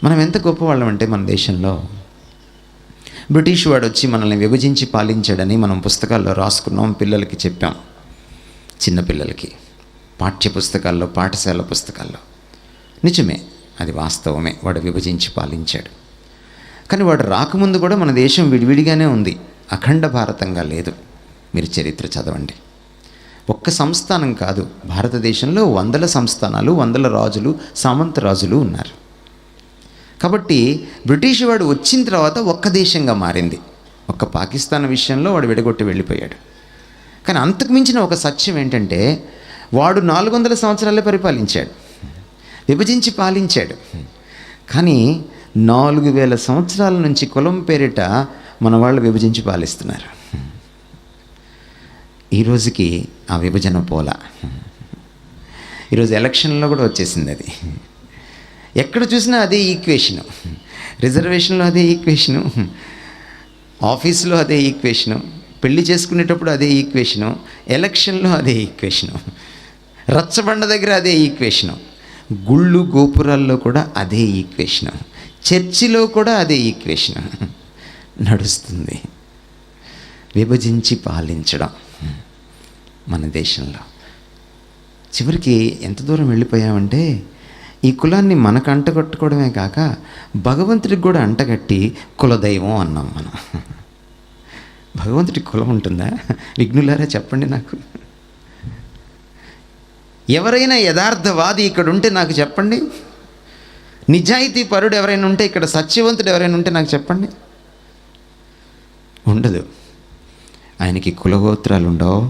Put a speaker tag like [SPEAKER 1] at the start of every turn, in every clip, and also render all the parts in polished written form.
[SPEAKER 1] మనం ఎంత గొప్పవాళ్ళం అంటే మన దేశంలో బ్రిటిష్ వాడు వచ్చి మనల్ని విభజించి పాలించాడని మనం పుస్తకాల్లో రాసుకున్నాం, పిల్లలకి చెప్పాం. చిన్నపిల్లలకి పాఠ్య పుస్తకాల్లో, పాఠశాల పుస్తకాల్లో. నిజమే, అది వాస్తవమే, వాడు విభజించి పాలించాడు. కానీ వాడు రాకముందు కూడా మన దేశం విడివిడిగానే ఉంది, అఖండ భారతంగా లేదు. మీరు చరిత్ర చదవండి. ఒక్క సంస్థానం కాదు, భారతదేశంలో వందల సంస్థానాలు, వందల రాజులు, సామంత రాజులు ఉన్నారు. కాబట్టి బ్రిటిష్ వాడు వచ్చిన తర్వాత ఒక్క దేశంగా మారింది. ఒక్క పాకిస్తాన్ విషయంలో వాడు విడగొట్టి వెళ్ళిపోయాడు. కానీ అంతకు మించిన ఒక సత్యం ఏంటంటే, వాడు 400 సంవత్సరాలే పరిపాలించాడు, విభజించి పాలించాడు. కానీ 4000 సంవత్సరాల నుంచి కులం పేరిట మన వాళ్ళు విభజించి పాలిస్తున్నారు. ఈరోజుకి ఆ విభజన పోలా. ఈరోజు ఎలక్షన్లో కూడా వచ్చేసింది అది. ఎక్కడ చూసినా అదే ఈక్వేషను, రిజర్వేషన్లో అదే ఈక్వేషను, ఆఫీసులో అదే ఈక్వేషను, పెళ్లి చేసుకునేటప్పుడు అదే ఈక్వేషను, ఎలక్షన్లో అదే ఈక్వేషను, రచ్చబండ దగ్గర అదే ఈక్వేషను, గుళ్ళు గోపురాల్లో కూడా అదే ఈక్వేషను, చర్చిలో కూడా అదే ఈక్వేషను నడుస్తుంది. విభజించి పాలించడం మన దేశంలో. చివరికి ఎంత దూరం వెళ్ళిపోయామంటే, ఈ కులాన్ని మనకు అంటగట్టుకోవడమే కాక భగవంతుడికి కూడా అంటగట్టి కులదైవం అన్నాం మనం. భగవంతుడికి కులం ఉంటుందా? విఘ్నులారా చెప్పండి నాకు. ఎవరైనా యథార్థవాది ఇక్కడ ఉంటే నాకు చెప్పండి. నిజాయితీ పరుడు ఎవరైనా ఉంటే, ఇక్కడ సత్యవంతుడు ఎవరైనా ఉంటే నాకు చెప్పండి. ఉండదు. ఆయనకి కులగోత్రాలు ఉండవు,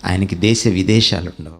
[SPEAKER 1] ఆయనకి దేశ విదేశాలు ఉండవు.